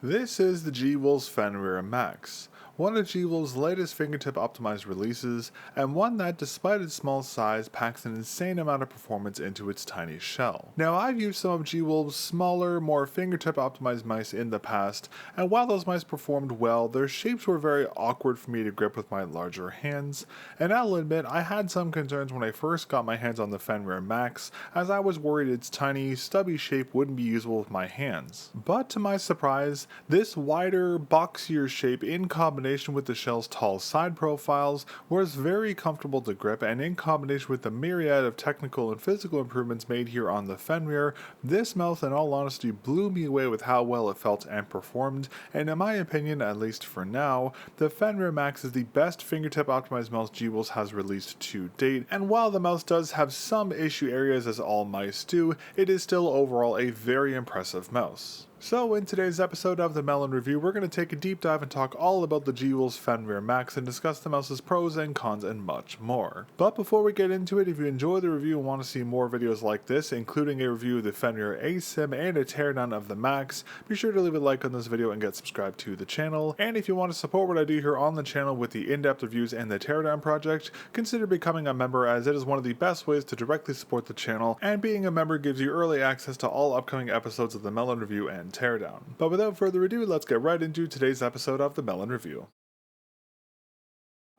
This is the gwolves Fenrir Max, one of gwolves' latest fingertip optimized releases, and one that, despite its small size, packs an insane amount of performance into its tiny shell. Now, I've used some of gwolves' smaller, more fingertip optimized mice in the past, and while those mice performed well, their shapes were very awkward for me to grip with my larger hands, and I'll admit I had some concerns when I first got my hands on the Fenrir Max, as I was worried its tiny, stubby shape wouldn't be usable with my hands. But to my surprise, this wider, boxier shape in combination with the shell's tall side profiles was very comfortable to grip, and in combination with the myriad of technical and physical improvements made here on the Fenrir, this mouth in all honesty blew me away with how well it felt and performed, and in my opinion, at least for now, the Fenrir Max is the best fingertip optimized mouse gwolves has released to date, and while the mouse does have some issue areas as all mice do, it is still overall a very impressive mouse. So in today's episode of the mel0n Review, we're going to take a deep dive and talk all about the gwolves Fenrir Max and discuss the mouse's pros and cons and much more. But before we get into it, if you enjoy the review and want to see more videos like this, including a review of the Fenrir ASIM and a teardown of the Max, be sure to leave a like on this video and get subscribed to the channel. And if you want to support what I do here on the channel with the in-depth reviews and the teardown project, consider becoming a member, as it is one of the best ways to directly support the channel, and being a member gives you early access to all upcoming episodes of the mel0n Review and teardown. But without further ado, let's get right into today's episode of the mel0n Review.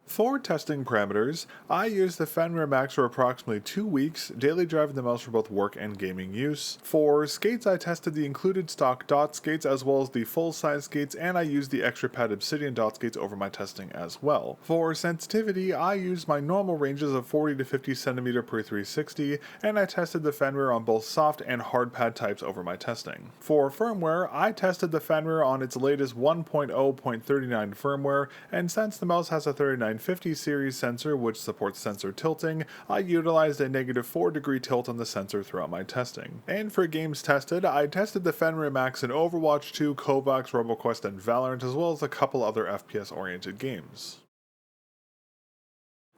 For testing parameters, I used the Fenrir Max for approximately 2 weeks, daily driving the mouse for both work and gaming use. For skates, I tested the included stock dot skates as well as the full-size skates, and I used the extra pad obsidian dot skates over my testing as well. For sensitivity, I used my normal ranges of 40 to 50 cm per 360, and I tested the Fenrir on both soft and hard pad types over my testing. For firmware, I tested the Fenrir on its latest 1.0.39 firmware, and since the mouse has a 3950 series sensor which supports sensor tilting, I utilized a -4-degree tilt on the sensor throughout my testing. And for games tested, I tested the Fenrir Max in Overwatch 2, Kovacs, RoboQuest, and Valorant, as well as a couple other FPS-oriented games.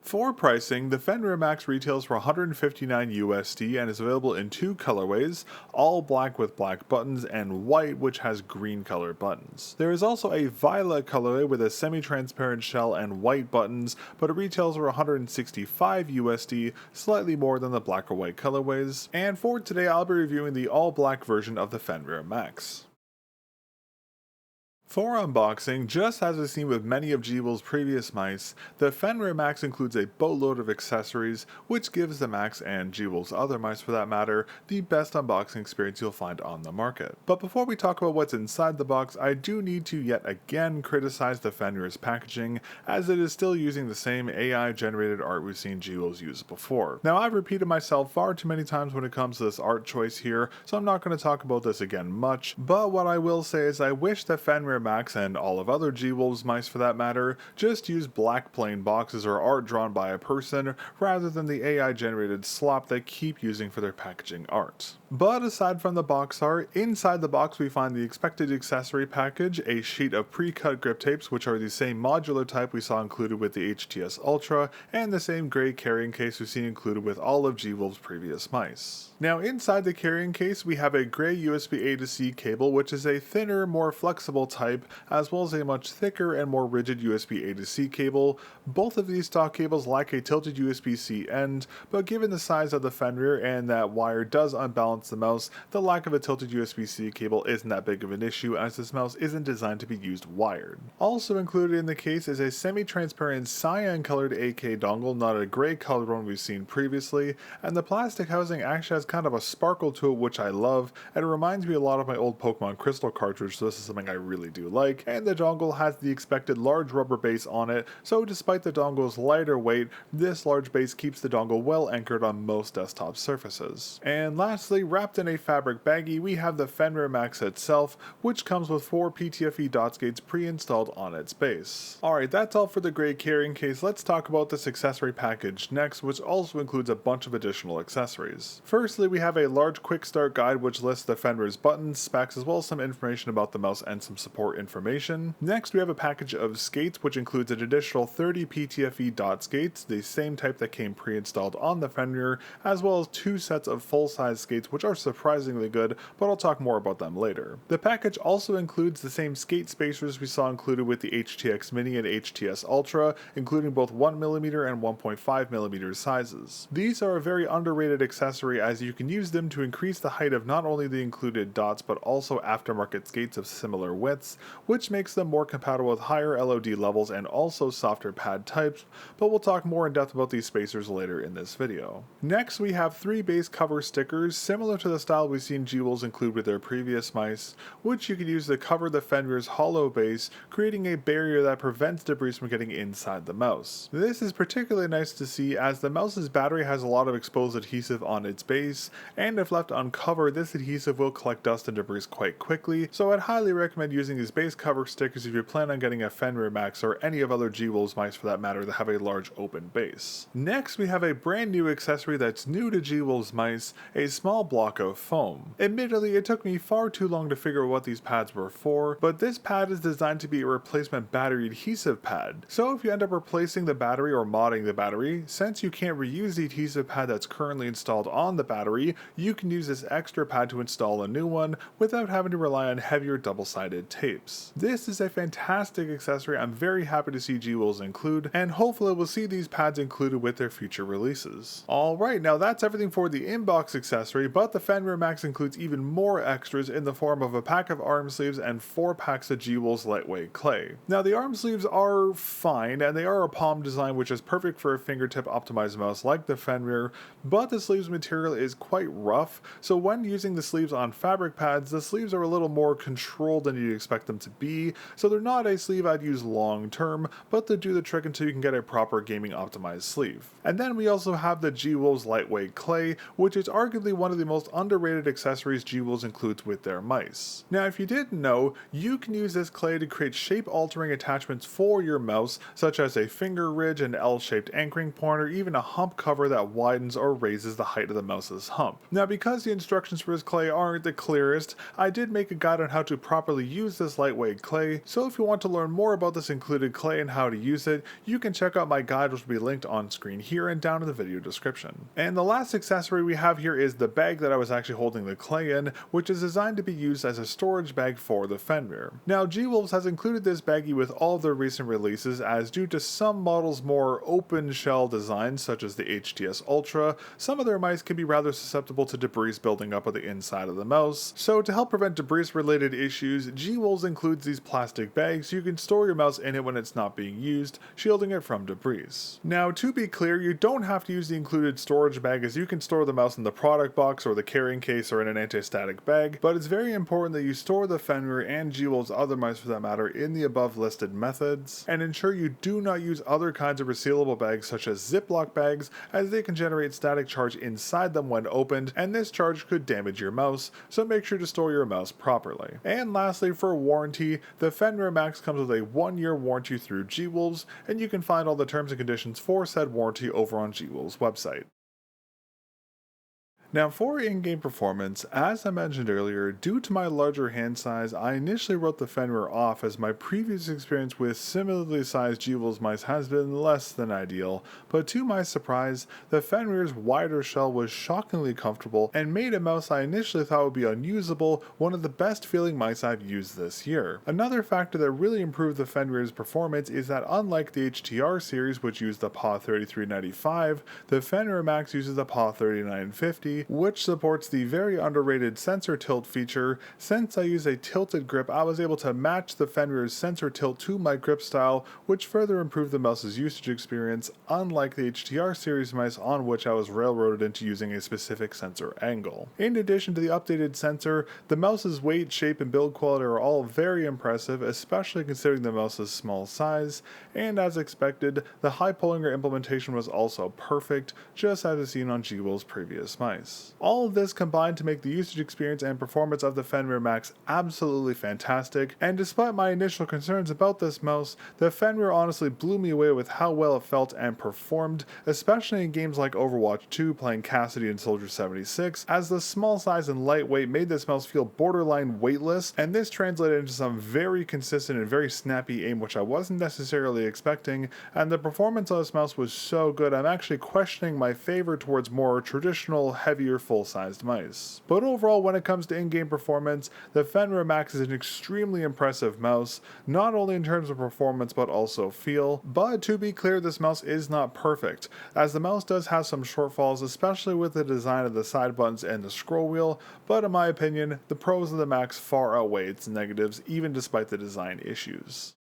For pricing, the Fenrir Max retails for $159 USD and is available in 2 colorways, all black with black buttons and white which has green color buttons. There is also a violet colorway with a semi-transparent shell and white buttons, but it retails for $165 USD, slightly more than the black or white colorways. And for today, I'll be reviewing the all black version of the Fenrir Max. For unboxing, just as we've seen with many of gwolves' previous mice, the Fenrir Max includes a boatload of accessories, which gives the Max, and gwolves' other mice for that matter, the best unboxing experience you'll find on the market. But before we talk about what's inside the box, I do need to yet again criticize the Fenrir's packaging, as it is still using the same AI-generated art we've seen gwolves use before. Now, I've repeated myself far too many times when it comes to this art choice here, so I'm not going to talk about this again much, but what I will say is I wish the Fenrir Max, and all of other gwolves mice for that matter, just use black plain boxes or art drawn by a person rather than the AI generated slop they keep using for their packaging art. But aside from the box art, inside the box we find the expected accessory package, a sheet of pre-cut grip tapes which are the same modular type we saw included with the HTS Ultra, and the same gray carrying case we've seen included with all of gwolves' previous mice. Now inside the carrying case we have a gray USB A to C cable, which is a thinner, more flexible type, as well as a much thicker and more rigid USB A to C cable. Both of these stock cables lack a tilted USB-C end, but given the size of the Fenrir and that wire does unbalance the mouse, the lack of a tilted USB-C cable isn't that big of an issue, as this mouse isn't designed to be used wired. Also included in the case is a semi-transparent cyan colored AK dongle, not a gray colored one we've seen previously, and the plastic housing actually has kind of a sparkle to it which I love, and it reminds me a lot of my old Pokemon Crystal cartridge, so this is something I really do like. And the dongle has the expected large rubber base on it, so despite the dongle's lighter weight, this large base keeps the dongle well anchored on most desktop surfaces. And lastly, wrapped in a fabric baggie, we have the Fenrir Max itself, which comes with 4 PTFE dot skates pre-installed on its base. Alright, that's all for the gray carrying case. Let's talk about this accessory package next, which also includes a bunch of additional accessories. Firstly, Firstly, we have a large quick start guide which lists the Fenrir's buttons, specs, as well as some information about the mouse and some support information. Next, we have a package of skates which includes an additional 30 PTFE dot skates, the same type that came pre-installed on the Fenrir, as well as 2 sets of full-size skates which are surprisingly good, but I'll talk more about them later. The package also includes the same skate spacers we saw included with the HTX Mini and HTS Ultra, including both 1mm and 1.5mm sizes. These are a very underrated accessory as you can use them to increase the height of not only the included dots but also aftermarket skates of similar widths, which makes them more compatible with higher LOD levels and also softer pad types, but we'll talk more in depth about these spacers later in this video. Next, we have 3 base cover stickers similar to the style we've seen gwolves include with their previous mice, which you can use to cover the Fenrir's hollow base, creating a barrier that prevents debris from getting inside the mouse. This is particularly nice to see as the mouse's battery has a lot of exposed adhesive on its base, and if left uncovered, this adhesive will collect dust and debris quite quickly, so I'd highly recommend using these base cover stickers if you plan on getting a Fenrir Max or any of other gwolves mice for that matter that have a large open base. Next, we have a brand new accessory that's new to gwolves mice, a small block of foam. Admittedly, it took me far too long to figure out what these pads were for, but this pad is designed to be a replacement battery adhesive pad. So if you end up replacing the battery or modding the battery, since you can't reuse the adhesive pad that's currently installed on the battery, you can use this extra pad to install a new one without having to rely on heavier double-sided tapes. This is a fantastic accessory I'm very happy to see gwolves include, and hopefully we'll see these pads included with their future releases. Alright, now that's everything for the inbox accessory, but the Fenrir Max includes even more extras in the form of a pack of arm sleeves and 4 packs of gwolves lightweight clay. Now the arm sleeves are fine, and they are a palm design which is perfect for a fingertip optimized mouse like the Fenrir, but the sleeves material is quite rough, so when using the sleeves on fabric pads, the sleeves are a little more controlled than you'd expect them to be, so they're not a sleeve I'd use long term, but they do the trick until you can get a proper gaming optimized sleeve. And then we also have the gwolves lightweight clay, which is arguably one of the most underrated accessories gwolves includes with their mice. Now if you didn't know, you can use this clay to create shape altering attachments for your mouse, such as a finger ridge, an L-shaped anchoring point, or even a hump cover that widens or raises the height of the mouse's hump. Now because the instructions for this clay aren't the clearest, I did make a guide on how to properly use this lightweight clay, so if you want to learn more about this included clay and how to use it, you can check out my guide which will be linked on screen here and down in the video description. And the last accessory we have here is the bag that I was actually holding the clay in, which is designed to be used as a storage bag for the Fenrir. Now gwolves has included this baggie with all of their recent releases, as due to some models more open shell designs such as the HTS Ultra, some of their mice can be rather susceptible to debris building up on the inside of the mouse, so to help prevent debris related issues, gwolves includes these plastic bags so you can store your mouse in it when it's not being used, shielding it from debris. Now to be clear, you don't have to use the included storage bag as you can store the mouse in the product box or the carrying case or in an anti-static bag, but it's very important that you store the Fenrir and gwolves other mice for that matter in the above listed methods, and ensure you do not use other kinds of resealable bags such as Ziploc bags, as they can generate static charge inside them when opened, and this charge could damage your mouse, so make sure to store your mouse properly. And lastly, for warranty, the Fenrir Max comes with a 1-year warranty through gwolves, and you can find all the terms and conditions for said warranty over on gwolves' website. Now for in-game performance, as I mentioned earlier, due to my larger hand size, I initially wrote the Fenrir off as my previous experience with similarly sized gwolves mice has been less than ideal, but to my surprise, the Fenrir's wider shell was shockingly comfortable and made a mouse I initially thought would be unusable one of the best feeling mice I've used this year. Another factor that really improved the Fenrir's performance is that unlike the HTR series which used the PAW 3395, the Fenrir Max uses the PAW 3950, which supports the very underrated sensor tilt feature. Since I use a tilted grip, I was able to match the Fenrir's sensor tilt to my grip style, which further improved the mouse's usage experience, unlike the HTR series mice on which I was railroaded into using a specific sensor angle. In addition to the updated sensor, the mouse's weight, shape, and build quality are all very impressive, especially considering the mouse's small size, and as expected, the high pollinger implementation was also perfect, just as seen on gwolves' previous mice. mice. All of this combined to make the usage experience and performance of the Fenrir Max absolutely fantastic, and despite my initial concerns about this mouse, the Fenrir honestly blew me away with how well it felt and performed, especially in games like Overwatch 2 playing Cassidy and Soldier 76, as the small size and lightweight made this mouse feel borderline weightless, and this translated into some very consistent and very snappy aim which I wasn't necessarily expecting, and the performance of this mouse was so good I'm actually questioning my favor towards more traditional, heavier, full-sized mice. But overall, when it comes to in-game performance, the Fenrir Max is an extremely impressive mouse, not only in terms of performance but also feel, but to be clear, this mouse is not perfect, as the mouse does have some shortfalls, especially with the design of the side buttons and the scroll wheel, but in my opinion, the pros of the Max far outweigh its negatives, even despite the design issues.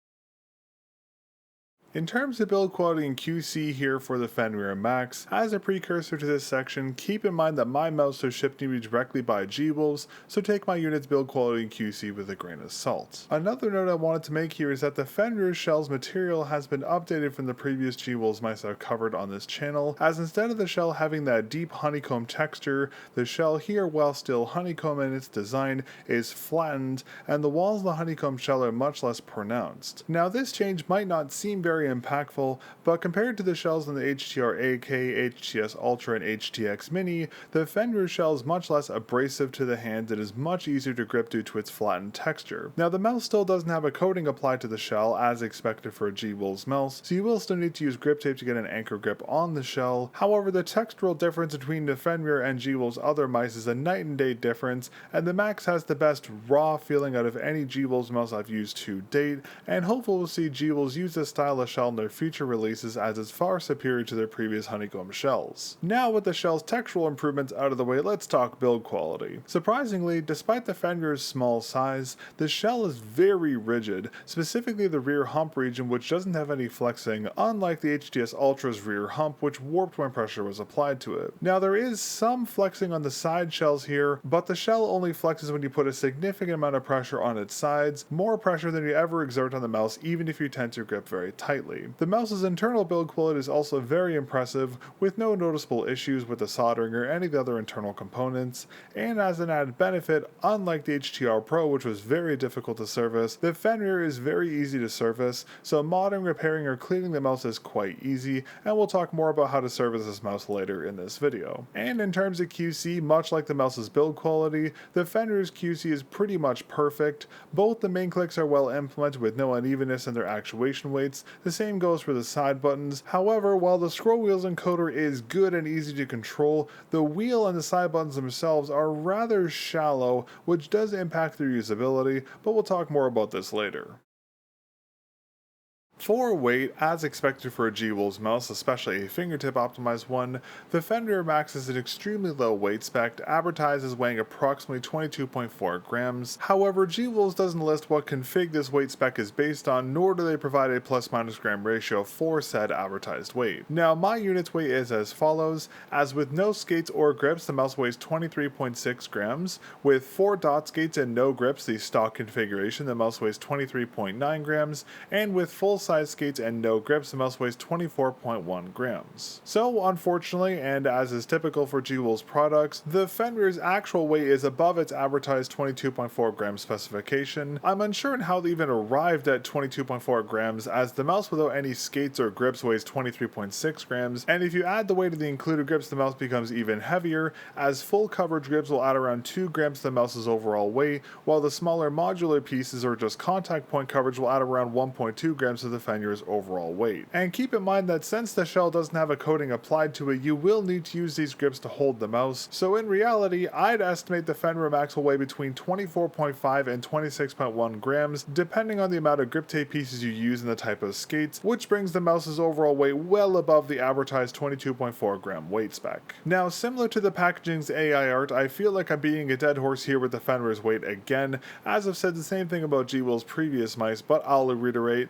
In terms of build quality and QC here for the Fenrir Max, as a precursor to this section, keep in mind that my mouse was shipped to me directly by gwolves, so take my unit's build quality and QC with a grain of salt. Another note I wanted to make here is that the Fenrir shell's material has been updated from the previous gwolves mice I've covered on this channel, as instead of the shell having that deep honeycomb texture, the shell here, while still honeycomb in its design, is flattened, and the walls of the honeycomb shell are much less pronounced. Now this change might not seem very impactful, but compared to the shells in the HTR AK, HTS Ultra, and HTX Mini, the Fenrir shell is much less abrasive to the hand and is much easier to grip due to its flattened texture. Now the mouse still doesn't have a coating applied to the shell as expected for a gwolves mouse, so you will still need to use grip tape to get an anchor grip on the shell. However, the textural difference between the Fenrir and gwolves other mice is a night and day difference, and the Max has the best raw feeling out of any gwolves mouse I've used to date, and hopefully we'll see gwolves use this style of shell in their future releases as it's far superior to their previous honeycomb shells. Now with the shell's textural improvements out of the way, let's talk build quality. Surprisingly, despite the Fenrir's small size, the shell is very rigid, specifically the rear hump region, which doesn't have any flexing, unlike the HTS Ultra's rear hump, which warped when pressure was applied to it. Now there is some flexing on the side shells here, but the shell only flexes when you put a significant amount of pressure on its sides, more pressure than you ever exert on the mouse even if you tense your grip very tightly. The mouse's internal build quality is also very impressive, with no noticeable issues with the soldering or any of the other internal components, and as an added benefit, unlike the HTR Pro, which was very difficult to service, the Fenrir is very easy to service, so modding, repairing, or cleaning the mouse is quite easy, and we'll talk more about how to service this mouse later in this video. And in terms of QC, much like the mouse's build quality, the Fenrir's QC is pretty much perfect. Both the main clicks are well implemented with no unevenness in their actuation weights. The same goes for the side buttons. However, while the scroll wheel's encoder is good and easy to control, the wheel and the side buttons themselves are rather shallow, which does impact their usability, but we'll talk more about this later. For weight, as expected for a gwolves mouse, especially a fingertip optimized one, the Fenrir Max is an extremely low weight spec, advertised as weighing approximately 22.4 grams. However, gwolves doesn't list what config this weight spec is based on, nor do they provide a plus-minus gram ratio for said advertised weight. Now, my unit's weight is as follows, as with no skates or grips, the mouse weighs 23.6 grams, with 4 dot skates and no grips, the stock configuration, the mouse weighs 23.9 grams, and with full size skates and no grips, the mouse weighs 24.1 grams. So unfortunately, and as is typical for gwolves products, the Fenrir's actual weight is above its advertised 22.4 gram specification. I'm unsure on how they even arrived at 22.4 grams, as the mouse without any skates or grips weighs 23.6 grams, and if you add the weight of the included grips, the mouse becomes even heavier, as full coverage grips will add around 2 grams to the mouse's overall weight, while the smaller modular pieces or just contact point coverage will add around 1.2 grams to the Fenrir's overall weight. And keep in mind that since the shell doesn't have a coating applied to it, you will need to use these grips to hold the mouse, so in reality, I'd estimate the Fenrir Max will weigh between 24.5 and 26.1 grams, depending on the amount of grip tape pieces you use and the type of skates, which brings the mouse's overall weight well above the advertised 22.4 gram weight spec. Now, similar to the packaging's AI art, I feel like I'm beating a dead horse here with the Fenrir's weight again, as I've said the same thing about gwolves' previous mice, but I'll reiterate,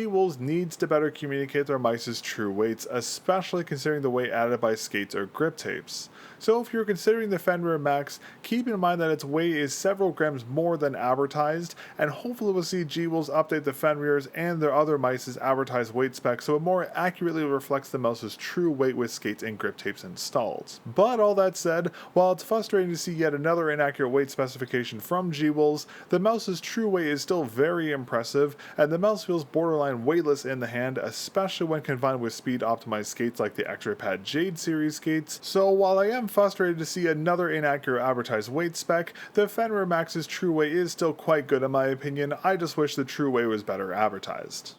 G-Wolves needs to better communicate their mice's true weights, especially considering the weight added by skates or grip tapes. So if you're considering the Fenrir Max, keep in mind that its weight is several grams more than advertised, and hopefully we'll see G-Wolves update the Fenrir's and their other mice's advertised weight specs so it more accurately reflects the mouse's true weight with skates and grip tapes installed. But all that said, while it's frustrating to see yet another inaccurate weight specification from G-Wolves, the mouse's true weight is still very impressive, and the mouse feels borderline weightless in the hand, especially when combined with speed optimized skates like the X-Ray Pad Jade series skates. So while I am frustrated to see another inaccurate advertised weight spec, the Fenrir Max's true weight is still quite good in my opinion. I just wish the true weight was better advertised.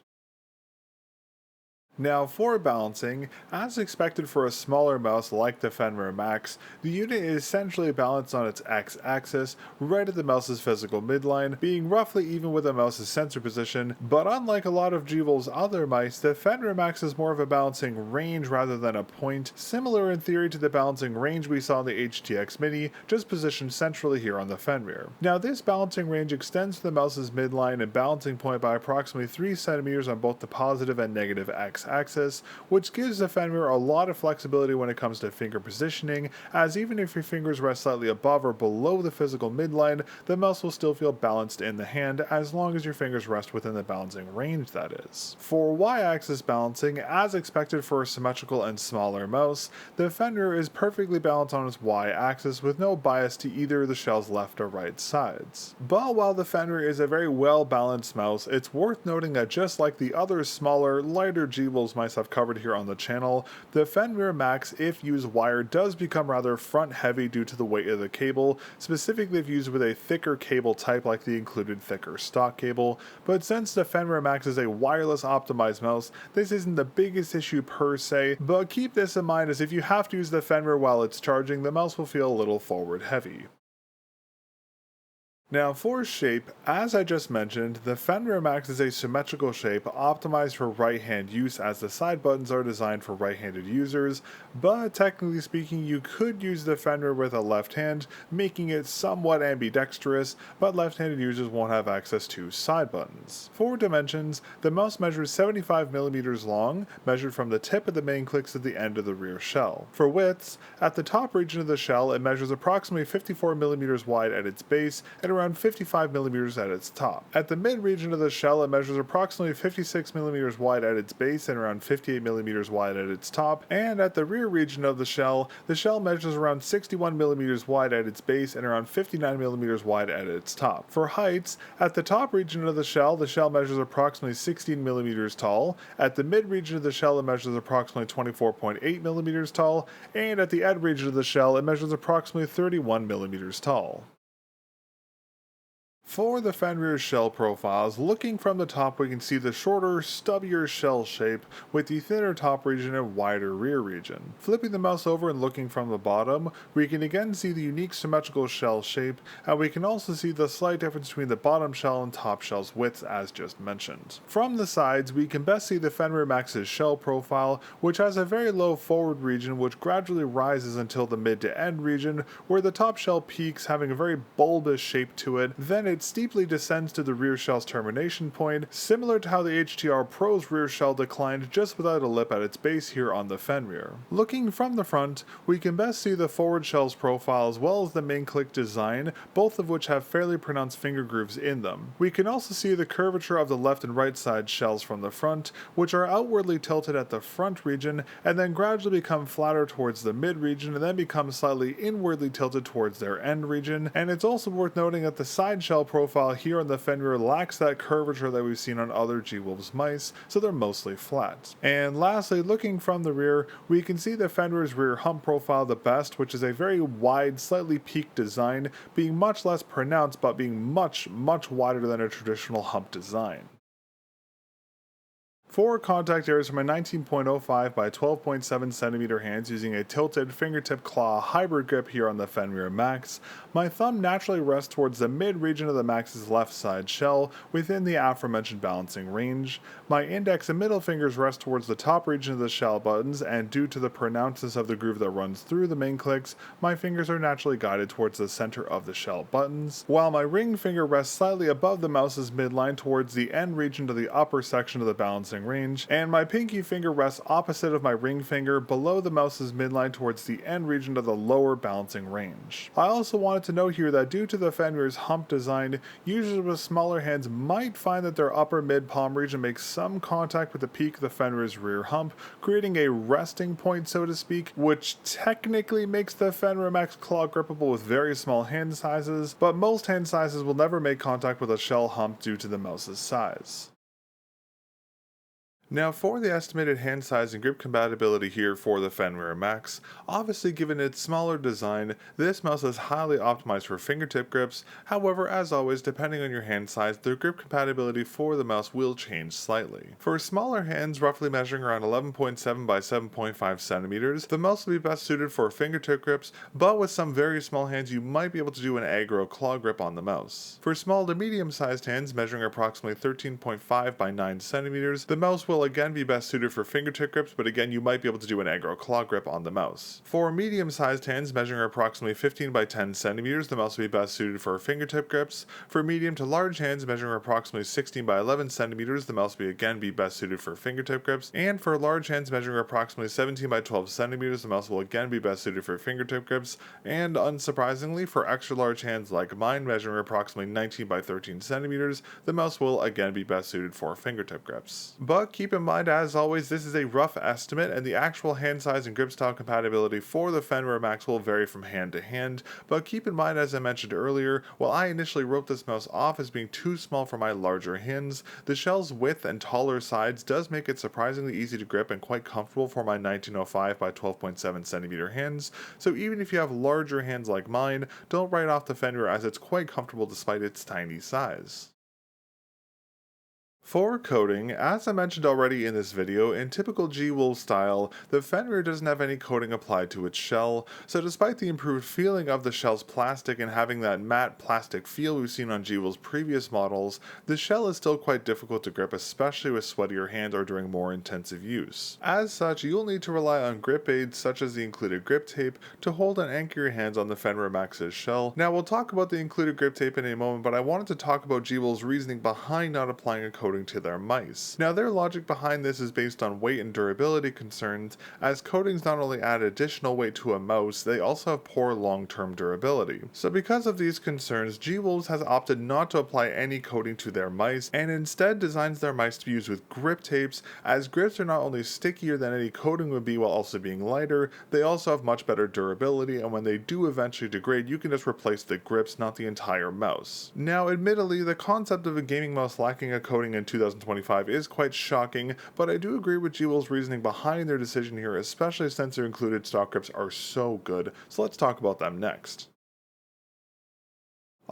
Now for balancing, as expected for a smaller mouse like the Fenrir Max, the unit is essentially balanced on its x-axis, right at the mouse's physical midline, being roughly even with the mouse's sensor position, but unlike a lot of G-Wolves' other mice, the Fenrir Max is more of a balancing range rather than a point, similar in theory to the balancing range we saw in the HTX Mini, just positioned centrally here on the Fenrir. Now this balancing range extends to the mouse's midline and balancing point by approximately 3 centimeters on both the positive and negative x-axis, which gives the Fenrir a lot of flexibility when it comes to finger positioning, as even if your fingers rest slightly above or below the physical midline, the mouse will still feel balanced in the hand as long as your fingers rest within the balancing range, that is. For y-axis balancing, as expected for a symmetrical and smaller mouse, the Fenrir is perfectly balanced on its y-axis with no bias to either the shell's left or right sides. But while the Fenrir is a very well balanced mouse, it's worth noting that just like the other smaller, lighter G-Wolves mice I've covered here on the channel, the Fenrir Max, if used wired, does become rather front heavy due to the weight of the cable, specifically if used with a thicker cable type like the included thicker stock cable, but since the Fenrir Max is a wireless optimized mouse, this isn't the biggest issue per se, but keep this in mind as if you have to use the Fenrir while it's charging, the mouse will feel a little forward heavy. Now for shape, as I just mentioned, the Fenrir Max is a symmetrical shape optimized for right-hand use as the side buttons are designed for right-handed users, but technically speaking you could use the Fenrir with a left hand, making it somewhat ambidextrous, but left-handed users won't have access to side buttons. For dimensions, the mouse measures 75mm long, measured from the tip of the main click to the end of the rear shell. For widths, at the top region of the shell it measures approximately 54mm wide at its base and around 55mm at its top. At the mid region of the shell it measures approximately 56mm wide at its base and around 58mm wide at its top, and at the rear region of the shell measures around 61mm wide at its base and around 59mm wide at its top. For heights, at the top region of the shell measures approximately 16mm tall, at the mid region of the shell it measures approximately 24.8mm tall, and at the end region of the shell it measures approximately 31mm tall. For the Fenrir shell profiles, looking from the top we can see the shorter, stubbier shell shape with the thinner top region and wider rear region. Flipping the mouse over and looking from the bottom, we can again see the unique symmetrical shell shape, and we can also see the slight difference between the bottom shell and top shell's widths as just mentioned. From the sides, we can best see the Fenrir Max's shell profile, which has a very low forward region which gradually rises until the mid to end region, where the top shell peaks having a very bulbous shape to it, then it steeply descends to the rear shell's termination point, similar to how the HTR Pro's rear shell declined just without a lip at its base here on the Fenrir. Looking from the front, we can best see the forward shell's profile as well as the main click design, both of which have fairly pronounced finger grooves in them. We can also see the curvature of the left and right side shells from the front, which are outwardly tilted at the front region and then gradually become flatter towards the mid region and then become slightly inwardly tilted towards their end region, and it's also worth noting that the side shell profile here on the Fenrir lacks that curvature that we've seen on other G-Wolves mice, so they're mostly flat. And lastly, looking from the rear, we can see the Fenrir's rear hump profile the best, which is a very wide, slightly peaked design, being much less pronounced but being much wider than a traditional hump design. For contact areas for my 19.05 by 12.7cm hands using a tilted fingertip claw hybrid grip here on the Fenrir Max, my thumb naturally rests towards the mid region of the Max's left side shell within the aforementioned balancing range. My index and middle fingers rest towards the top region of the shell buttons, and due to the pronouncedness of the groove that runs through the main clicks, my fingers are naturally guided towards the center of the shell buttons, while my ring finger rests slightly above the mouse's midline towards the end region of the upper section of the balancing range, and my pinky finger rests opposite of my ring finger below the mouse's midline towards the end region of the lower balancing range. I also wanted to note here that due to the Fenrir's hump design, users with smaller hands might find that their upper mid palm region makes some contact with the peak of the Fenrir's rear hump, creating a resting point, so to speak, which technically makes the Fenrir Max claw grippable with very small hand sizes, but most hand sizes will never make contact with a shell hump due to the mouse's size. Now for the estimated hand size and grip compatibility here for the Fenrir Max, obviously given its smaller design, this mouse is highly optimized for fingertip grips. However, as always, depending on your hand size, the grip compatibility for the mouse will change slightly. For smaller hands, roughly measuring around 11.7 by 7.5 centimeters, the mouse will be best suited for fingertip grips, but with some very small hands you might be able to do an aggro claw grip on the mouse. For small to medium sized hands measuring approximately 13.5 by 9 centimeters, the mouse will again be best suited for fingertip grips, but again you might be able to do an aggro claw grip on the mouse. For medium-sized hands measuring approximately 15 by 10 centimeters, the mouse will be best suited for fingertip grips. For medium to large hands measuring approximately 16 by 11 centimeters, the mouse will again be best suited for fingertip grips. And for large hands measuring approximately 17 by 12 centimeters, the mouse will again be best suited for fingertip grips. And unsurprisingly, for extra large hands like mine measuring approximately 19 by 13 centimeters, the mouse will again be best suited for fingertip grips. But keep in mind, as always, this is a rough estimate, and the actual hand size and grip style compatibility for the Fenrir Max will vary from hand to hand, but keep in mind, as I mentioned earlier, while I initially wrote this mouse off as being too small for my larger hands, the shell's width and taller sides does make it surprisingly easy to grip and quite comfortable for my 1905 by 12.7 centimeter hands, so even if you have larger hands like mine, don't write off the Fenrir as it's quite comfortable despite its tiny size. For coating, as I mentioned already in this video, in typical gwolves style, the Fenrir doesn't have any coating applied to its shell, so despite the improved feeling of the shell's plastic and having that matte plastic feel we've seen on gwolves' previous models, the shell is still quite difficult to grip, especially with sweatier hands or during more intensive use. As such, you'll need to rely on grip aids such as the included grip tape to hold and anchor your hands on the Fenrir Max's shell. Now we'll talk about the included grip tape in a moment, but I wanted to talk about gwolves' reasoning behind not applying a coating to their mice. Now their logic behind this is based on weight and durability concerns, as coatings not only add additional weight to a mouse, they also have poor long-term durability. So because of these concerns, gwolves has opted not to apply any coating to their mice, and instead designs their mice to be used with grip tapes, as grips are not only stickier than any coating would be while also being lighter, they also have much better durability, and when they do eventually degrade, you can just replace the grips, not the entire mouse. Now admittedly, the concept of a gaming mouse lacking a coating in 2025 is quite shocking, but I do agree with gwolves' reasoning behind their decision here, especially since their included stock grips are so good, so let's talk about them next.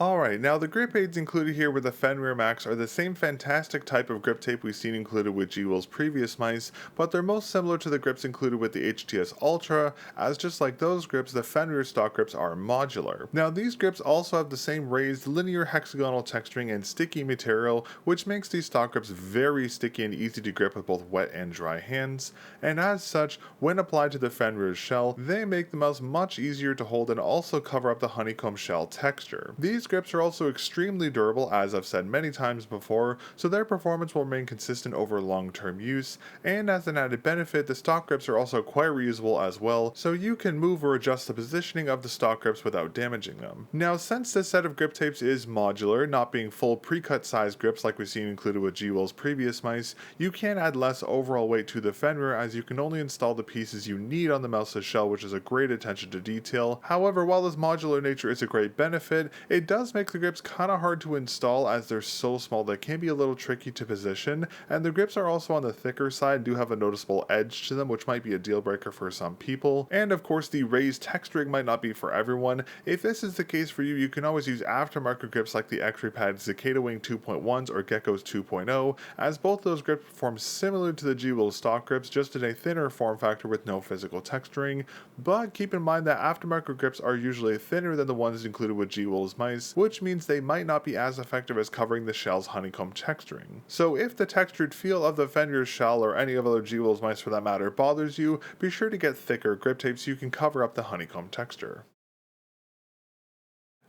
Alright, now the grip aids included here with the Fenrir Max are the same fantastic type of grip tape we've seen included with gwolves' previous mice, but they're most similar to the grips included with the HTS Ultra, as just like those grips, the Fenrir stock grips are modular. Now these grips also have the same raised linear hexagonal texturing and sticky material, which makes these stock grips very sticky and easy to grip with both wet and dry hands, and as such, when applied to the Fenrir's shell, they make the mouse much easier to hold and also cover up the honeycomb shell texture. These grips are also extremely durable, as I've said many times before, so their performance will remain consistent over long-term use, and as an added benefit, the stock grips are also quite reusable as well, so you can move or adjust the positioning of the stock grips without damaging them. Now, since this set of grip tapes is modular, not being full pre-cut size grips like we've seen included with gwolves' previous mice, you can add less overall weight to the Fenrir, as you can only install the pieces you need on the mouse's shell, which is a great attention to detail. However, while this modular nature is a great benefit, it does make the grips kind of hard to install as they're so small they can be a little tricky to position, and the grips are also on the thicker side, do have a noticeable edge to them, which might be a deal breaker for some people. And of course, the raised texturing might not be for everyone. If this is the case for you, you can always use aftermarket grips like the X-Ray Pad Cicada Wing 2.1s or Geckos 2.0, as both those grips perform similar to the gwolves stock grips, just in a thinner form factor with no physical texturing. But keep in mind that aftermarket grips are usually thinner than the ones included with gwolves mice, which means they might not be as effective as covering the shell's honeycomb texturing. So if the textured feel of the Fenrir shell, or any of other gwolves mice for that matter, bothers you, be sure to get thicker grip tape so you can cover up the honeycomb texture.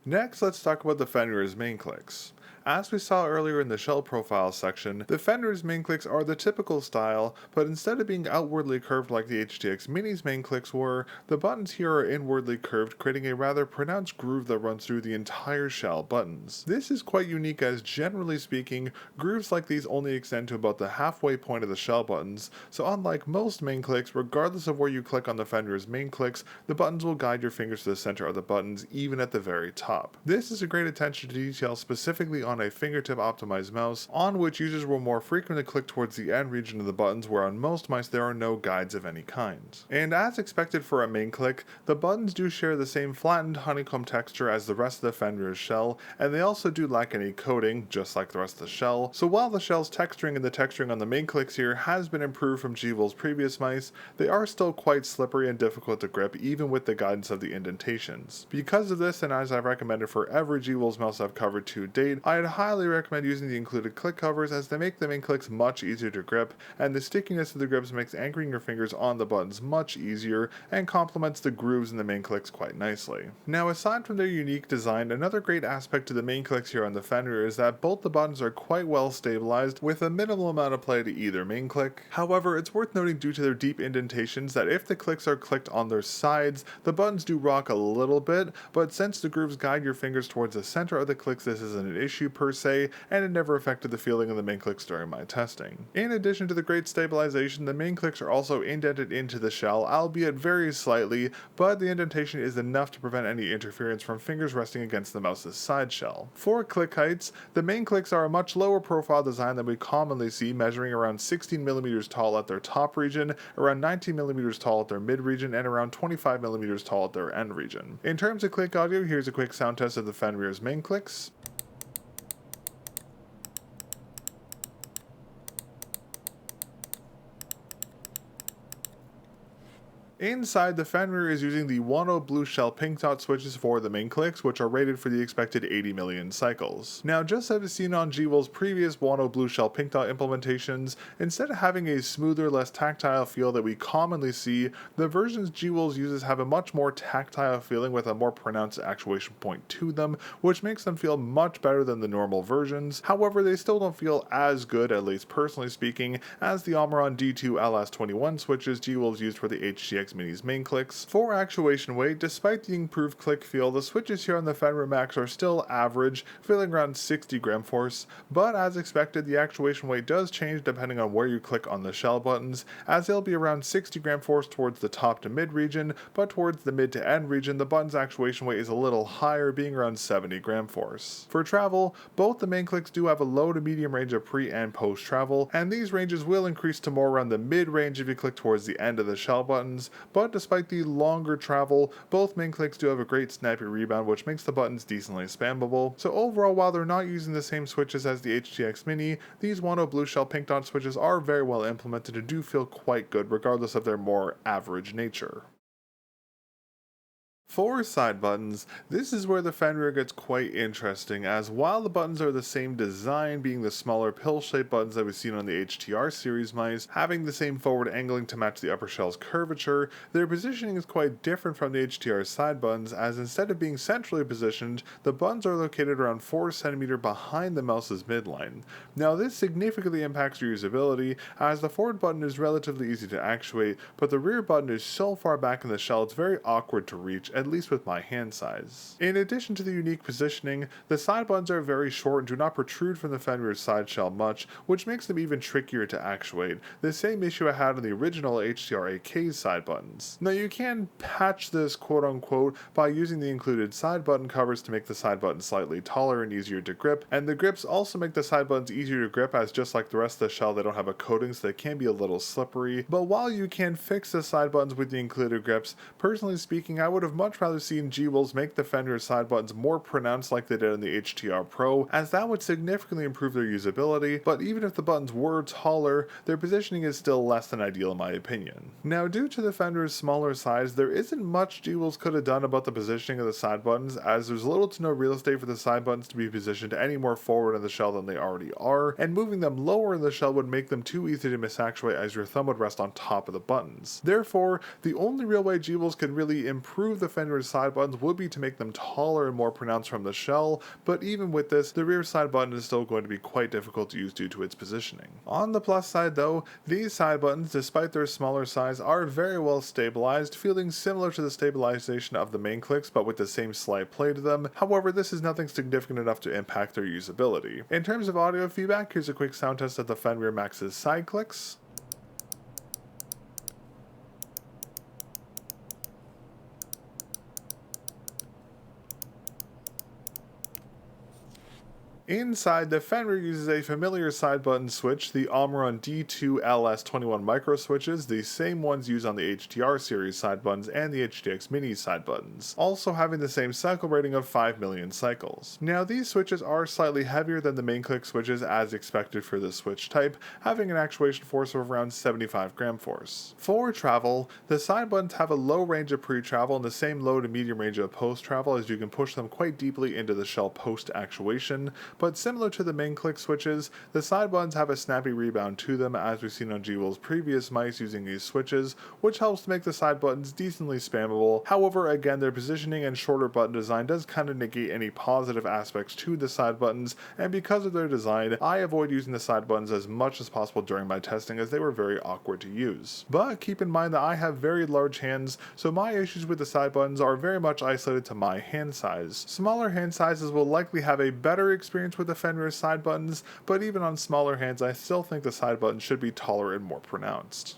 Next, let's talk about the Fenrir's main clicks. As we saw earlier in the shell profile section, the Fenrir's main clicks are the typical style, but instead of being outwardly curved like the HTX Mini's main clicks were, the buttons here are inwardly curved, creating a rather pronounced groove that runs through the entire shell buttons. This is quite unique as, generally speaking, grooves like these only extend to about the halfway point of the shell buttons, so unlike most main clicks, regardless of where you click on the Fenrir's main clicks, the buttons will guide your fingers to the center of the buttons, even at the very top. This is a great attention to detail, specifically on a fingertip optimized mouse, on which users will more frequently click towards the end region of the buttons, where on most mice there are no guides of any kind. And as expected for a main click, the buttons do share the same flattened honeycomb texture as the rest of the Fenrir's shell, and they also do lack any coating, just like the rest of the shell. So while the shell's texturing and the texturing on the main clicks here has been improved from gwolves' previous mice, they are still quite slippery and difficult to grip, even with the guidance of the indentations. Because of this, and as I've recommended for every gwolves mouse I've covered to date, I'd highly recommend using the included click covers, as they make the main clicks much easier to grip, and the stickiness of the grips makes anchoring your fingers on the buttons much easier and complements the grooves in the main clicks quite nicely. Now, aside from their unique design, another great aspect to the main clicks here on the Fenrir is that both the buttons are quite well stabilized, with a minimal amount of play to either main click. However, it's worth noting, due to their deep indentations, that if the clicks are clicked on their sides, the buttons do rock a little bit, but since the grooves guide your fingers towards the center of the clicks, this isn't an issue per se, and it never affected the feeling of the main clicks during my testing. In addition to the great stabilization, the main clicks are also indented into the shell, albeit very slightly, but the indentation is enough to prevent any interference from fingers resting against the mouse's side shell. For click heights, the main clicks are a much lower profile design than we commonly see, measuring around 16mm tall at their top region, around 19mm tall at their mid region, and around 25mm tall at their end region. In terms of click audio, here's a quick sound test of the Fenrir's main clicks. Inside, the Fenrir is using the Wano blue shell pink dot switches for the main clicks, which are rated for the expected 80 million cycles. Now, just as seen on gwolves' previous Wano blue shell pink dot implementations, instead of having a smoother, less tactile feel that we commonly see, the versions gwolves uses have a much more tactile feeling with a more pronounced actuation point to them, which makes them feel much better than the normal versions. However, they still don't feel as good, at least personally speaking, as the mel0n D2 LS21 switches gwolves used for the HTX Mini's main clicks. For actuation weight, despite the improved click feel, the switches here on the Fenrir Max are still average, feeling around 60 gram force, but as expected, the actuation weight does change depending on where you click on the shell buttons, as they'll be around 60 gram force towards the top to mid region, but towards the mid to end region, the button's actuation weight is a little higher, being around 70 gram force. For travel, both the main clicks do have a low to medium range of pre and post travel, and these ranges will increase to more around the mid range if you click towards the end of the shell buttons, but despite the longer travel, both main clicks do have a great snappy rebound, which makes the buttons decently spammable. So overall, while they're not using the same switches as the HTX Mini, these Wano blue shell pink dot switches are very well implemented and do feel quite good regardless of their more average nature. For side buttons, this is where the Fenrir gets quite interesting, as while the buttons are the same design, being the smaller pill-shaped buttons that we've seen on the HTR series mice, having the same forward angling to match the upper shell's curvature, their positioning is quite different from the HTR side buttons, as instead of being centrally positioned, the buttons are located around 4 cm behind the mouse's midline. Now, this significantly impacts your usability, as the forward button is relatively easy to actuate, but the rear button is so far back in the shell it's very awkward to reach, at least with my hand size. In addition to the unique positioning, the side buttons are very short and do not protrude from the Fenrir's side shell much, which makes them even trickier to actuate, the same issue I had on the original HDR-AK's side buttons. Now you can patch this quote-unquote by using the included side button covers to make the side buttons slightly taller and easier to grip, and the grips also make the side buttons easier to grip, as just like the rest of the shell they don't have a coating, so they can be a little slippery. But while you can fix the side buttons with the included grips, personally speaking I would have much rather seen gwolves make the Fenrir side buttons more pronounced like they did in the HDR Pro, as that would significantly improve their usability, but even if the buttons were taller, their positioning is still less than ideal in my opinion. Now due to the Fenrir's smaller size, there isn't much gwolves could have done about the positioning of the side buttons, as there's little to no real estate for the side buttons to be positioned any more forward in the shell than they already are, and moving them lower in the shell would make them too easy to misactuate, as your thumb would rest on top of the buttons. Therefore, the only real way gwolves could really improve the Fenrir's side buttons would be to make them taller and more pronounced from the shell, but even with this, the rear side button is still going to be quite difficult to use due to its positioning. On the plus side though, these side buttons, despite their smaller size, are very well stabilized, feeling similar to the stabilization of the main clicks but with the same slight play to them. However, this is nothing significant enough to impact their usability. In terms of audio feedback, here's a quick sound test of the Fenrir Max's side clicks. Inside, the Fenrir uses a familiar side button switch, the mel0n D2LS21 micro switches, the same ones used on the HDR series side buttons and the HDX Mini side buttons, also having the same cycle rating of 5 million cycles. Now these switches are slightly heavier than the main click switches as expected for this switch type, having an actuation force of around 75 gram force. For travel, the side buttons have a low range of pre-travel and the same low to medium range of post-travel, as you can push them quite deeply into the shell post-actuation. But similar to the main click switches, the side buttons have a snappy rebound to them, as we've seen on gwolves' previous mice using these switches, which helps to make the side buttons decently spammable. However, again, their positioning and shorter button design does kind of negate any positive aspects to the side buttons, and because of their design, I avoid using the side buttons as much as possible during my testing, as they were very awkward to use. But keep in mind that I have very large hands, so my issues with the side buttons are very much isolated to my hand size. Smaller hand sizes will likely have a better experience with the Fenrir side buttons, but even on smaller hands I still think the side buttons should be taller and more pronounced.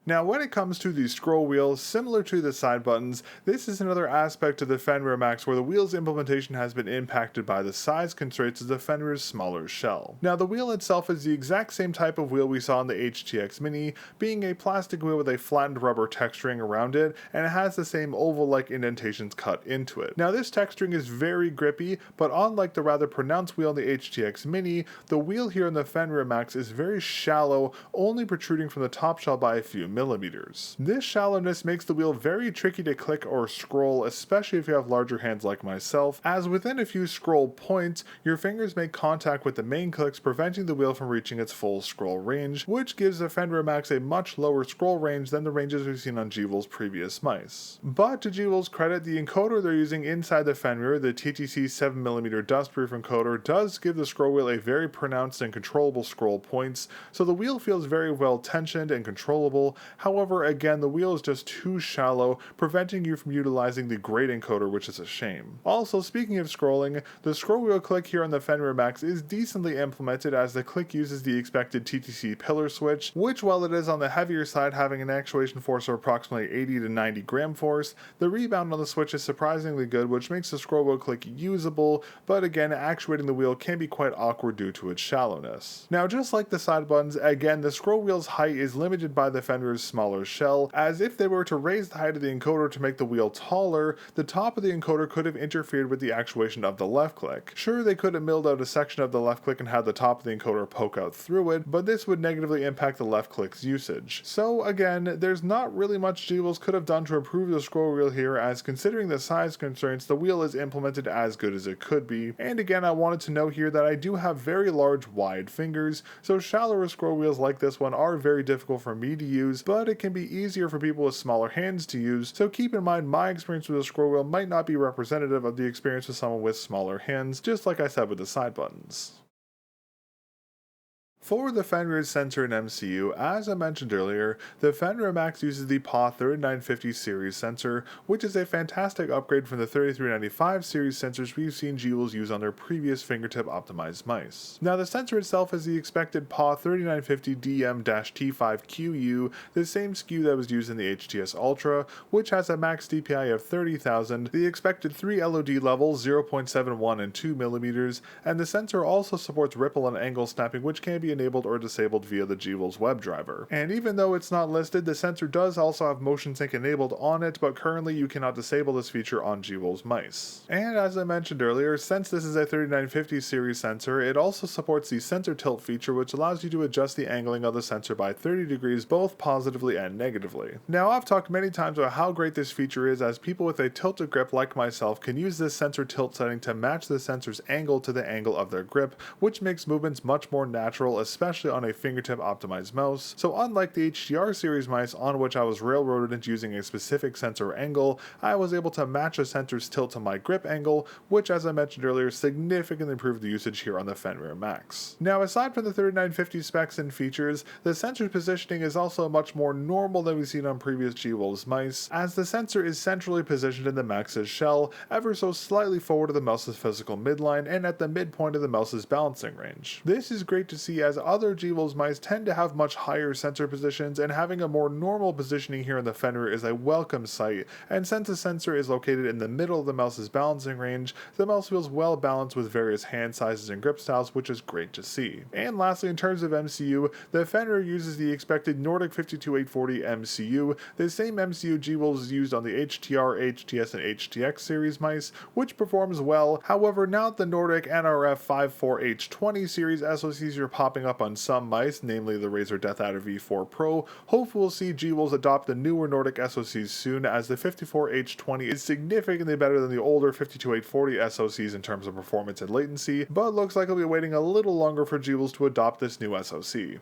Now when it comes to the scroll wheel, similar to the side buttons, this is another aspect of the Fenrir Max where the wheel's implementation has been impacted by the size constraints of the Fenrir's smaller shell. Now the wheel itself is the exact same type of wheel we saw in the HTX Mini, being a plastic wheel with a flattened rubber texturing around it, and it has the same oval-like indentations cut into it. Now this texturing is very grippy, but unlike the rather pronounced wheel in the HTX Mini, the wheel here in the Fenrir Max is very shallow, only protruding from the top shell by a few millimeters. This shallowness makes the wheel very tricky to click or scroll, especially if you have larger hands like myself, as within a few scroll points, your fingers make contact with the main clicks, preventing the wheel from reaching its full scroll range, which gives the Fenrir Max a much lower scroll range than the ranges we've seen on gwolves' previous mice. But to gwolves' credit, the encoder they're using inside the Fenrir, the TTC 7mm dustproof encoder, does give the scroll wheel a very pronounced and controllable scroll points, so the wheel feels very well tensioned and controllable. However, again, the wheel is just too shallow, preventing you from utilizing the great encoder, which is a shame. Also, speaking of scrolling, the scroll wheel click here on the Fenrir Max is decently implemented, as the click uses the expected TTC pillar switch, which, while it is on the heavier side, having an actuation force of approximately 80 to 90 gram force, the rebound on the switch is surprisingly good, which makes the scroll wheel click usable, but again, actuating the wheel can be quite awkward due to its shallowness. Now, just like the side buttons, again, the scroll wheel's height is limited by the Fenrir's smaller shell, as if they were to raise the height of the encoder to make the wheel taller, the top of the encoder could have interfered with the actuation of the left click. Sure, they could have milled out a section of the left click and had the top of the encoder poke out through it, but this would negatively impact the left click's usage. So again, there's not really much gwolves could have done to improve the scroll wheel here, as considering the size constraints, the wheel is implemented as good as it could be. And again, I wanted to note here that I do have very large, wide fingers, so shallower scroll wheels like this one are very difficult for me to use, but it can be easier for people with smaller hands to use, so keep in mind my experience with the scroll wheel might not be representative of the experience of someone with smaller hands, just like I said with the side buttons. For the Fenrir sensor and MCU, as I mentioned earlier, the Fenrir Max uses the PAW 3950 series sensor, which is a fantastic upgrade from the 3395 series sensors we've seen gwolves use on their previous fingertip optimized mice. Now the sensor itself is the expected PAW 3950 DM-T5QU, the same SKU that was used in the HTS Ultra, which has a max DPI of 30,000, the expected 3 LOD levels 0.71 and 2 mm, and the sensor also supports ripple and angle snapping, which can be enabled or disabled via the gwolves WebDriver. And even though it's not listed, the sensor does also have motion sync enabled on it, but currently you cannot disable this feature on gwolves mice. And as I mentioned earlier, since this is a 3950 series sensor, it also supports the sensor tilt feature, which allows you to adjust the angling of the sensor by 30 degrees both positively and negatively. Now I've talked many times about how great this feature is, as people with a tilted grip like myself can use this sensor tilt setting to match the sensor's angle to the angle of their grip, which makes movements much more natural, especially on a fingertip optimized mouse. So unlike the HDR series mice on which I was railroaded into using a specific sensor angle, I was able to match a sensor's tilt to my grip angle, which as I mentioned earlier significantly improved the usage here on the Fenrir Max. Now aside from the 3950 specs and features, the sensor's positioning is also much more normal than we've seen on previous gwolves mice, as the sensor is centrally positioned in the Max's shell, ever so slightly forward of the mouse's physical midline and at the midpoint of the mouse's balancing range. This is great to see, as other gwolves mice tend to have much higher sensor positions, and having a more normal positioning here in the Fenrir is a welcome sight, and since the sensor is located in the middle of the mouse's balancing range, the mouse feels well balanced with various hand sizes and grip styles, which is great to see. And lastly, in terms of MCU, the Fenrir uses the expected Nordic 52840 MCU, the same MCU gwolves used on the HTR, HTS, and HTX series mice, which performs well. However, now that the Nordic NRF 54H20 series SoCs are popping up on some mice, namely the Razer DeathAdder V4 Pro, hopefully we'll see gwolves adopt the newer Nordic SoCs soon, as the 54H20 is significantly better than the older 52840 SoCs in terms of performance and latency, but looks like we'll be waiting a little longer for gwolves to adopt this new SoC.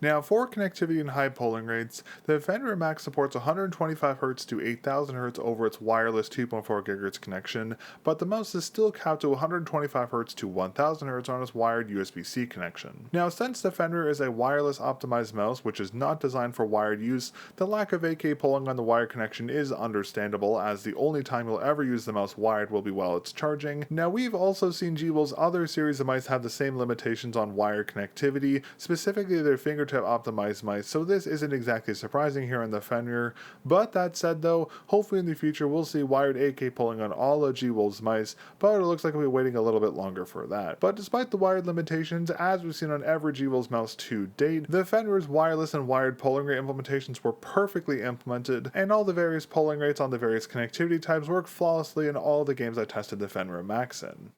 Now, for connectivity and high polling rates, the Fenrir Max supports 125Hz to 8000Hz over its wireless 2.4 GHz connection, but the mouse is still capped to 125Hz to 1000Hz on its wired USB-C connection. Now, since the Fenrir is a wireless optimized mouse which is not designed for wired use, the lack of 8K polling on the wired connection is understandable, as the only time you'll ever use the mouse wired will be while it's charging. Now, we've also seen gwolves' other series of mice have the same limitations on wired connectivity, specifically their fingertip optimized mice, so this isn't exactly surprising here on the Fenrir. But that said though, hopefully in the future we'll see wired 8K polling on all of gwolves mice, but it looks like we'll be waiting a little bit longer for that. But despite the wired limitations, as we've seen on every gwolves mouse to date, the Fenrir's wireless and wired polling rate implementations were perfectly implemented, and all the various polling rates on the various connectivity types work flawlessly in all the games I tested the Fenrir Max in.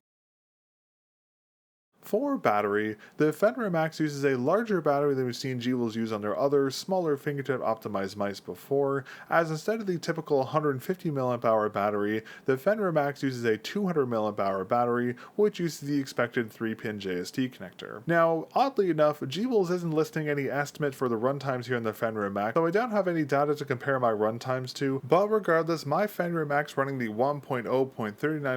For battery, the Fenrir Max uses a larger battery than we've seen gwolves use on their other, smaller fingertip optimized mice before, as instead of the typical 150 mAh battery, the Fenrir Max uses a 200 mAh battery, which uses the expected 3-pin JST connector. Now, oddly enough, gwolves isn't listing any estimate for the runtimes here in the Fenrir Max, so I don't have any data to compare my runtimes to, but regardless, my Fenrir Max running the 1.0.39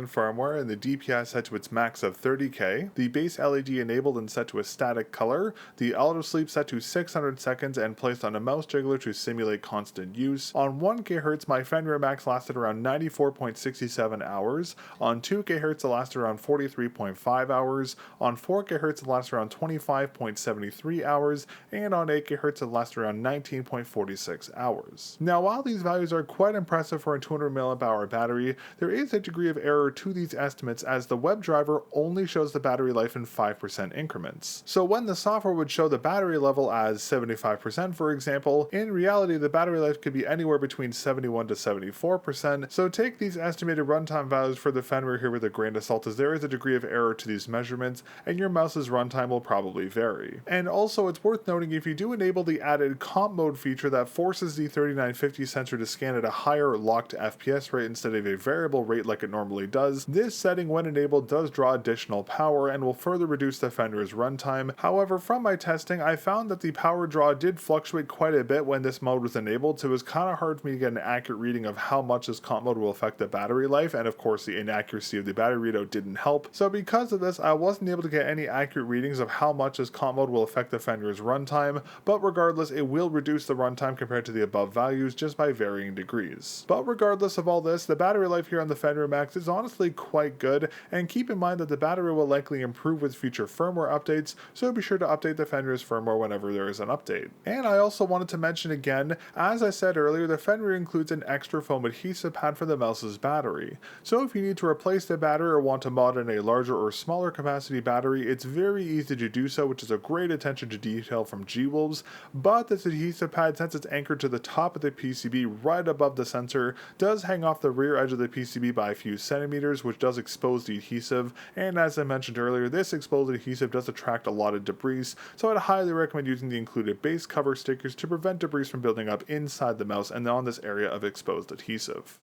firmware and the DPI set to its max of 30K, the base LED enabled and set to a static color, the auto sleep set to 600 seconds and placed on a mouse jiggler to simulate constant use. On 1 GHz, my Fenrir Max lasted around 94.67 hours, on 2 GHz it lasted around 43.5 hours, on 4 GHz it lasted around 25.73 hours, and on 8 GHz it lasted around 19.46 hours. Now, while these values are quite impressive for a 200 mAh battery, there is a degree of error to these estimates, as the WebDriver only shows the battery life in 5% increments. So when the software would show the battery level as 75%, for example, in reality the battery life could be anywhere between 71 to 74%, so take these estimated runtime values for the Fenrir here with a grain of salt, as there is a degree of error to these measurements, and your mouse's runtime will probably vary. And also, it's worth noting, if you do enable the added comp mode feature that forces the 3950 sensor to scan at a higher locked FPS rate instead of a variable rate like it normally does, this setting when enabled does draw additional power and will further further reduce the Fenrir's runtime. However, from my testing, I found that the power draw did fluctuate quite a bit when this mode was enabled, so it was kind of hard for me to get an accurate reading of how much this comp mode will affect the battery life, and of course the inaccuracy of the battery readout didn't help. So because of this, I wasn't able to get any accurate readings of how much this comp mode will affect the Fenrir's runtime, but regardless, it will reduce the runtime compared to the above values just by varying degrees. But regardless of all this, the battery life here on the Fenrir Max is honestly quite good, and keep in mind that the battery will likely improve with future firmware updates, so be sure to update the Fenrir's firmware whenever there is an update. And I also wanted to mention again, as I said earlier, the Fenrir includes an extra foam adhesive pad for the mouse's battery. So if you need to replace the battery or want to mod in a larger or smaller capacity battery, it's very easy to do so, which is a great attention to detail from gwolves. But this adhesive pad, since it's anchored to the top of the PCB right above the sensor, does hang off the rear edge of the PCB by a few centimeters, which does expose the adhesive, and as I mentioned earlier, this exposed adhesive does attract a lot of debris, so I'd highly recommend using the included base cover stickers to prevent debris from building up inside the mouse and on this area of exposed adhesive.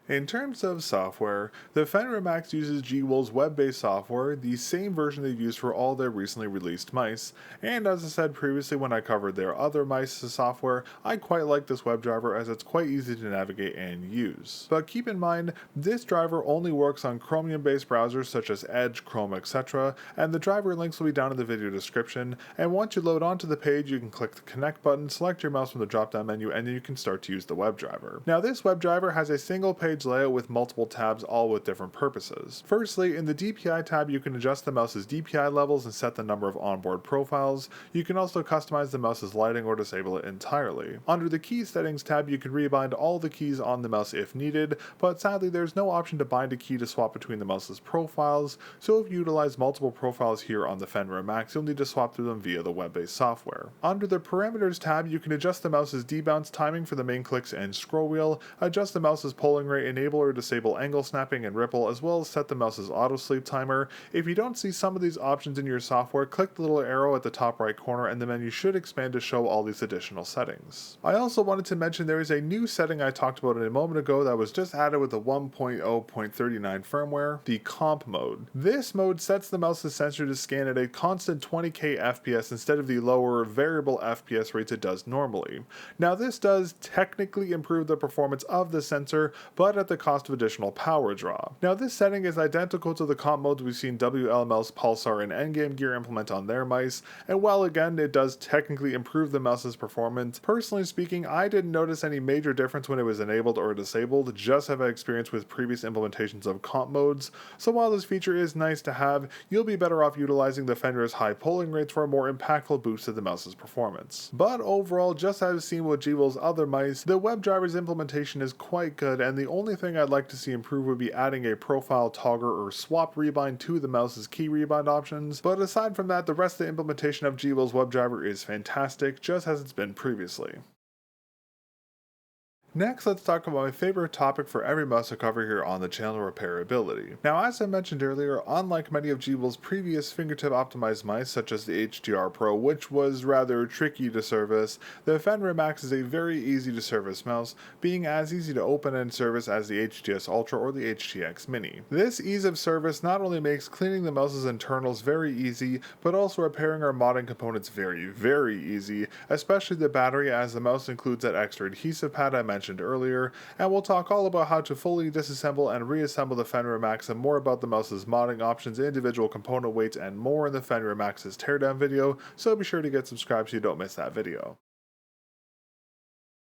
In terms of software, the Fenrir Max uses gwolves web-based software, the same version they've used for all their recently released mice, and as I said previously when I covered their other mice software, I quite like this WebDriver as it's quite easy to navigate and use. But keep in mind, this driver only works on Chromium-based browsers such as Edge, Chrome, etc., and the driver links will be down in the video description, and once you load onto the page, you can click the Connect button, select your mouse from the drop-down menu, and then you can start to use the WebDriver. Now this WebDriver has a single page layout with multiple tabs, all with different purposes. Firstly, in the DPI tab, you can adjust the mouse's DPI levels and set the number of onboard profiles. You can also customize the mouse's lighting or disable it entirely. Under the key settings tab, you can rebind all the keys on the mouse if needed, but sadly there's no option to bind a key to swap between the mouse's profiles, so if you utilize multiple profiles here on the Fenrir Max, you'll need to swap through them via the web-based software. Under the parameters tab, you can adjust the mouse's debounce timing for the main clicks and scroll wheel, adjust the mouse's polling rate, enable or disable angle snapping and ripple, as well as set the mouse's auto sleep timer. If you don't see some of these options in your software, click the little arrow at the top right corner and the menu should expand to show all these additional settings. I also wanted to mention there is a new setting I talked about a moment ago that was just added with the 1.0.39 firmware, the comp mode. This mode sets the mouse's sensor to scan at a constant 20k FPS instead of the lower variable FPS rates it does normally. Now this does technically improve the performance of the sensor, but at the cost of additional power draw. Now this setting is identical to the comp modes we've seen WLML's Pulsar and Endgame Gear implement on their mice, and while again it does technically improve the mouse's performance, personally speaking I didn't notice any major difference when it was enabled or disabled, just have experience with previous implementations of comp modes, so while this feature is nice to have, you'll be better off utilizing the Fenrir's high polling rates for a more impactful boost to the mouse's performance. But overall, just as seen with gwolves' other mice, the WebDriver's implementation is quite good, and the only thing I'd like to see improve would be adding a profile toggle or swap rebind to the mouse's key rebind options, but aside from that, the rest of the implementation of gwolves' WebDriver is fantastic, just as it's been previously. Next, let's talk about my favorite topic for every mouse I cover here on the channel, repairability. Now, as I mentioned earlier, unlike many of gwolves' previous fingertip optimized mice, such as the HDR Pro, which was rather tricky to service, the Fenrir Max is a very easy to service mouse, being as easy to open and service as the HTS Ultra or the HTX Mini. This ease of service not only makes cleaning the mouse's internals very easy, but also repairing our modding components very easy, especially the battery, as the mouse includes that extra adhesive pad I mentioned earlier, and we'll talk all about how to fully disassemble and reassemble the Fenrir Max and more about the mouse's modding options, individual component weights, and more in the Fenrir Max's teardown video, so be sure to get subscribed so you don't miss that video.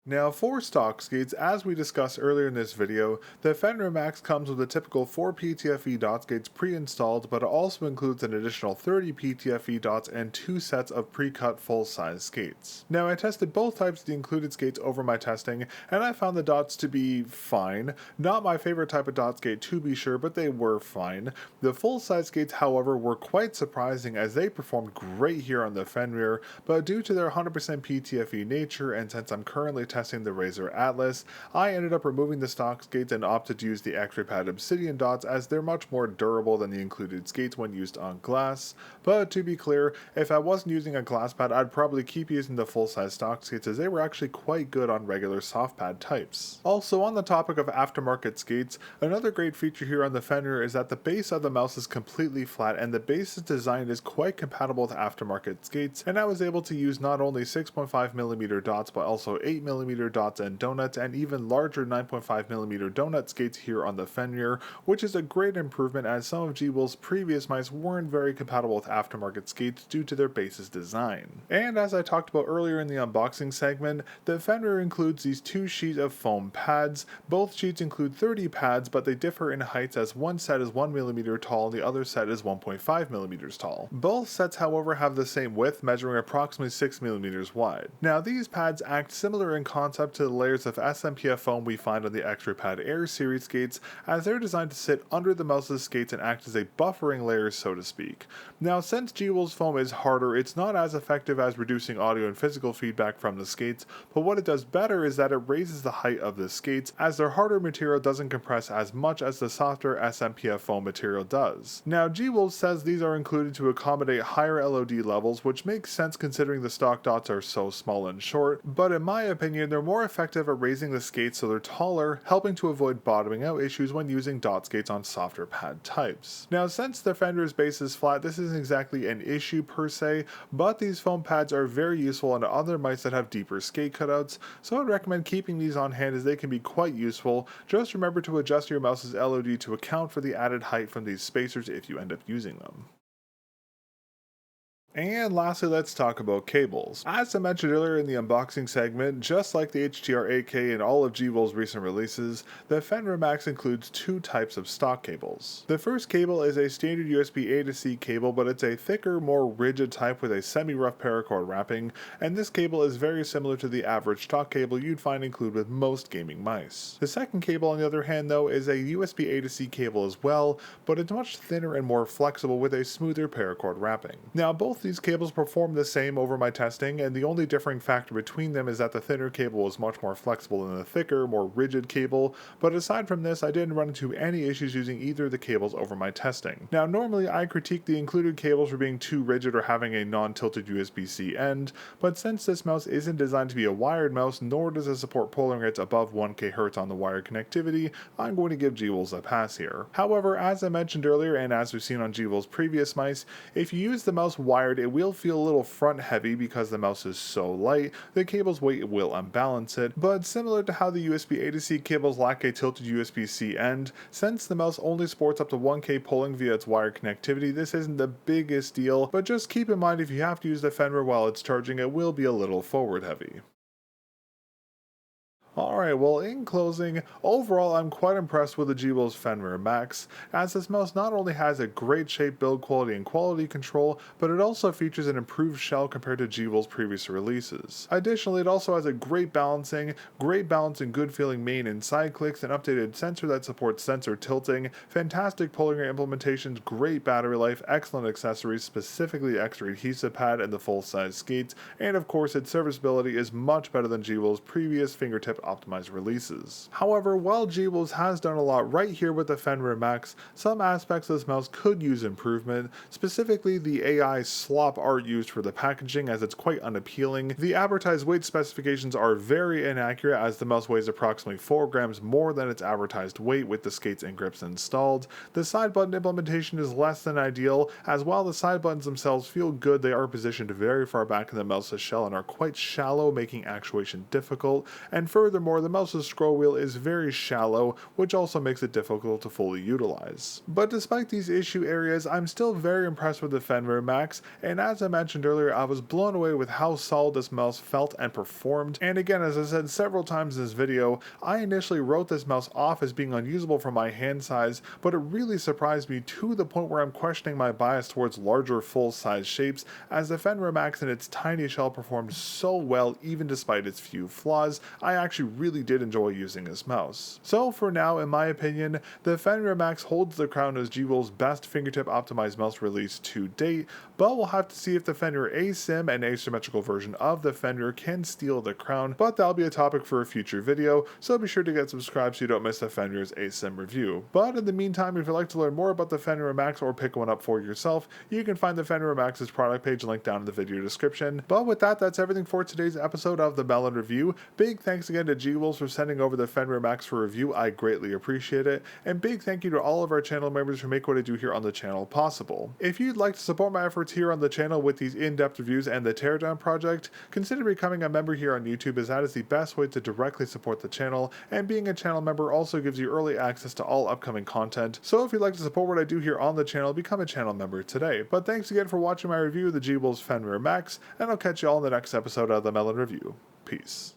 Now for stock skates, as we discussed earlier in this video, the Fenrir Max comes with the typical 4 PTFE dot skates pre-installed, but it also includes an additional 30 PTFE dots and 2 sets of pre-cut full-size skates. Now I tested both types of the included skates over my testing, and I found the dots to be fine. Not my favorite type of dot skate to be sure, but they were fine. The full-size skates, however, were quite surprising as they performed great here on the Fenrir, but due to their 100% PTFE nature, and since I'm currently testing testing the Razer Atlas, I ended up removing the stock skates and opted to use the X-ray pad Obsidian dots as they're much more durable than the included skates when used on glass. But to be clear, if I wasn't using a glass pad, I'd probably keep using the full-size stock skates as they were actually quite good on regular soft pad types. Also, on the topic of aftermarket skates, another great feature here on the Fenrir is that the base of the mouse is completely flat and the base's design is quite compatible with aftermarket skates, and I was able to use not only 6.5mm dots but also 8mm dots and donuts and even larger 9.5mm donut skates here on the Fenrir, which is a great improvement as some of gwolves' previous mice weren't very compatible with aftermarket skates due to their base's design. And as I talked about earlier in the unboxing segment, the Fenrir includes these two sheets of foam pads. Both sheets include 30 pads, but they differ in heights as one set is 1mm tall and the other set is 1.5mm tall. Both sets, however, have the same width, measuring approximately 6mm wide. Now, these pads act similar in concept to the layers of SMPF foam we find on the X-ray pad Air series skates, as they're designed to sit under the mouse's skates and act as a buffering layer, so to speak. Now, since gwolves foam is harder, it's not as effective as reducing audio and physical feedback from the skates, but what it does better is that it raises the height of the skates, as their harder material doesn't compress as much as the softer SMPF foam material does. Now, gwolves says these are included to accommodate higher LOD levels, which makes sense considering the stock dots are so small and short, but in my opinion, they're more effective at raising the skates so they're taller, helping to avoid bottoming out issues when using dot skates on softer pad types. Now, since the Fenrir's base is flat, this isn't exactly an issue per se, but these foam pads are very useful on other mice that have deeper skate cutouts, so I'd recommend keeping these on hand as they can be quite useful. Just remember to adjust your mouse's LOD to account for the added height from these spacers if you end up using them. And lastly, let's talk about cables. As I mentioned earlier in the unboxing segment, just like the HTR-8K and all of gwolves' recent releases, the Fenrir Max includes two types of stock cables. The first cable is a standard USB A to C cable, but it's a thicker, more rigid type with a semi-rough paracord wrapping, and this cable is very similar to the average stock cable you'd find included with most gaming mice. The second cable, on the other hand, though, is a USB A to C cable as well, but it's much thinner and more flexible with a smoother paracord wrapping. Now, both these cables perform the same over my testing, and the only differing factor between them is that the thinner cable is much more flexible than the thicker, more rigid cable, but aside from this, I didn't run into any issues using either of the cables over my testing. Now, normally I critique the included cables for being too rigid or having a non-tilted USB-C end, but since this mouse isn't designed to be a wired mouse, nor does it support polling rates above 1k Hz on the wired connectivity, I'm going to give gwolves a pass here. However, as I mentioned earlier, and as we've seen on gwolves' previous mice, if you use the mouse wired, it will feel a little front heavy because the mouse is so light, the cable's weight will unbalance it, but similar to how the USB A to C cables lack a tilted USB-C end, since the mouse only supports up to 1k polling via its wired connectivity, this isn't the biggest deal, but just keep in mind if you have to use the Fenrir while it's charging, it will be a little forward heavy. Alright, well, in closing, overall I'm quite impressed with the gwolves Fenrir Max, as this mouse not only has a great shape, build quality, and quality control, but it also features an improved shell compared to gwolves' previous releases. Additionally, it also has a great balance and good feeling main and side clicks, an updated sensor that supports sensor tilting, fantastic polling rate implementations, great battery life, excellent accessories, specifically the extra adhesive pad and the full-size skates, and of course its serviceability is much better than gwolves' previous fingertip optimized releases. However, while gwolves has done a lot right here with the Fenrir Max, some aspects of this mouse could use improvement, specifically the AI slop art used for the packaging, as it's quite unappealing. The advertised weight specifications are very inaccurate, as the mouse weighs approximately 4 grams more than its advertised weight with the skates and grips installed. The side button implementation is less than ideal, as while the side buttons themselves feel good, they are positioned very far back in the mouse's shell and are quite shallow, making actuation difficult, and furthermore, the mouse's scroll wheel is very shallow, which also makes it difficult to fully utilize. But despite these issue areas, I'm still very impressed with the Fenrir Max, and as I mentioned earlier, I was blown away with how solid this mouse felt and performed. And again, as I said several times in this video, I initially wrote this mouse off as being unusable for my hand size, but it really surprised me to the point where I'm questioning my bias towards larger full-size shapes, as the Fenrir Max in its tiny shell performed so well even despite its few flaws. I actually actually really did enjoy using this mouse. So for now, in my opinion, the Fenrir Max holds the crown as gwolves' best fingertip optimized mouse release to date, but we'll have to see if the Fenrir Asim and asymmetrical version of the Fenrir can steal the crown, but that'll be a topic for a future video, so be sure to get subscribed so you don't miss the Fenrir's Asim review. But in the meantime, if you'd like to learn more about the Fenrir Max or pick one up for yourself, you can find the Fenrir Max's product page linked down in the video description. But with that, that's everything for today's episode of the mel0n Review. Big thanks again to gwolves for sending over the Fenrir Max for review. I greatly appreciate it. And big thank you to all of our channel members who make what I do here on the channel possible. If you'd like to support my efforts here on the channel with these in-depth reviews and the Teardown project, consider becoming a member here on YouTube, as that is the best way to directly support the channel, and being a channel member also gives you early access to all upcoming content. So if you'd like to support what I do here on the channel, become a channel member today. But thanks again for watching my review of the gwolves Fenrir Max, and I'll catch you all in the next episode of the mel0n Review. Peace.